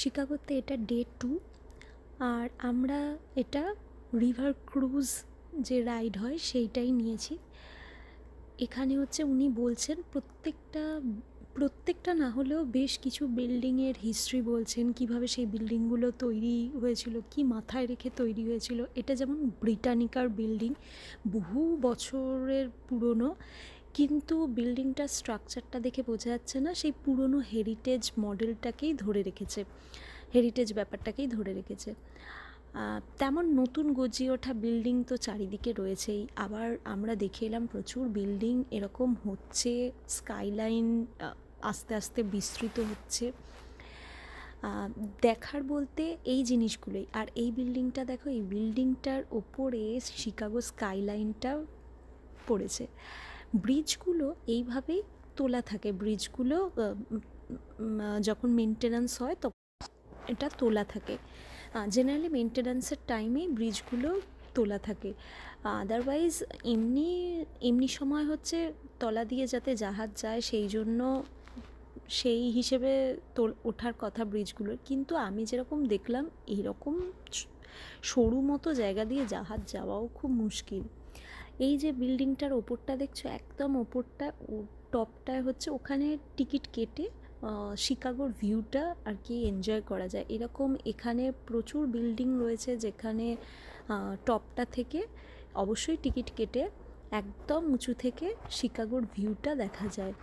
শিকাগোতে এটা ডে 2। আর আমরা এটা রিভার ক্রুজ যে রাইড হয় সেইটাই নিয়েছি। এখানে হচ্ছে উনি বলছেন প্রত্যেকটা না হলেও বেশ কিছু বিল্ডিংয়ের হিস্ট্রি বলছেন, কিভাবে সেই বিল্ডিংগুলো তৈরি হয়েছিল, কি মাথায় রেখে তৈরি হয়েছিল। এটা যেমন ব্রিটানিকার বিল্ডিং, বহু বছরের পুরনো, কিন্তু বিল্ডিংটার স্ট্রাকচারটা দেখে বোঝা যাচ্ছে না সেই পুরনো হেরিটেজ মডেলটাকেই ধরে রেখেছে, হেরিটেজ ব্যাপারটাকেই ধরে রেখেছে। তেমন নতুন গজিয়ে ওঠা বিল্ডিং তো চারিদিকে রয়েছেই, আবার আমরা দেখে এলাম প্রচুর বিল্ডিং এরকম হচ্ছে, স্কাইলাইন আস্তে আস্তে বিস্তৃত হচ্ছে। দেখার বলতে এই জিনিসগুলোই। আর এই বিল্ডিংটা দেখো, এই বিল্ডিংটার ওপরে শিকাগো স্কাইলাইনটা পড়েছে। ব্রিজগুলো এইভাবেই তোলা থাকে, ব্রিজগুলো যখন মেনটেন্যান্স হয় তখন এটা তোলা থাকে। জেনারেলি মেনটেন্যান্সের টাইমেই ব্রিজগুলো তোলা থাকে, আদারওয়াইজ এমনি সময় হচ্ছে তলা দিয়ে যাতে জাহাজ যায় সেই জন্য সেই হিসেবে ওঠার কথা ব্রিজগুলোর। কিন্তু আমি যেরকম দেখলাম এরকম সরু মতো জায়গা দিয়ে জাহাজ যাওয়াও খুব মুশকিল। এই যে বিল্ডিংটার ওপরটা দেখছো, একদম ওপরটা টপটায় হচ্ছে ওখানে টিকিট কেটে শিকাগোর ভিউটা আর কি এনজয় করা যায়। এরকম এখানে প্রচুর বিল্ডিং রয়েছে যেখানে টপটা থেকে অবশ্যই টিকিট কেটে একদম উঁচু থেকে শিকাগোর ভিউটা দেখা যায়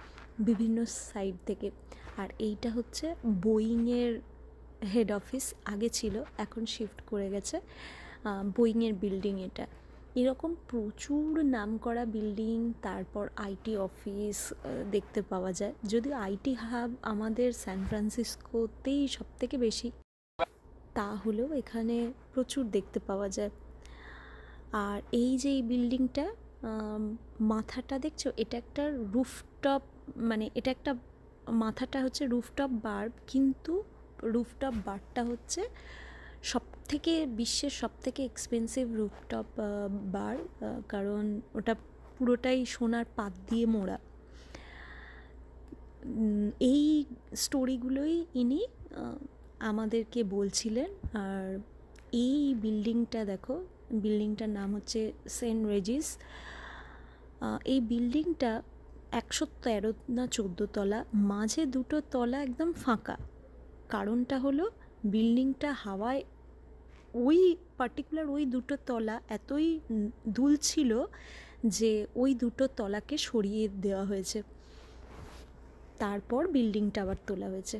বিভিন্ন সাইড থেকে। আর এইটা হচ্ছে বোয়িংয়ের হেড অফিস, আগে ছিল, এখন শিফট করে গেছে। বোয়িংয়ের বিল্ডিং এটা। এরকম প্রচুর নামকরা বিল্ডিং, তারপর আইটি অফিস দেখতে পাওয়া যায়। যদিও আইটি হাব আমাদের সান ফ্রান্সিসকোতেই সবথেকে বেশি, তাহলেও এখানে প্রচুর দেখতে পাওয়া যায়। আর এই যে এই বিল্ডিংটা মাথাটা দেখছো, এটা একটা রুফটপ, মানে এটা একটা মাথাটা হচ্ছে রুফটপ বার, কিন্তু রুফটপ বারটা হচ্ছে সবথেকে বিশ্বের সবথেকে এক্সপেন্সিভ রুফটপ বার, কারণ ওটা পুরোটাই সোনার পাত দিয়ে মোড়া। এই স্টোরিগুলোই ইনি আমাদেরকে বলছিলেন। আর এই বিল্ডিংটা দেখো, বিল্ডিংটার নাম হচ্ছে সেন্ট রেজিস। এই বিল্ডিংটা 113 না 14 তলা, মাঝে দুটো তলা একদম ফাঁকা। কারণটা হলো বিল্ডিংটা হাওয়ায় ওই পার্টিকুলার ওই দুটো তলা এতই দুল ছিল যে ওই দুটো তলাকে সরিয়ে দেওয়া হয়েছে, তারপর বিল্ডিংটা আবার তোলা হয়েছে।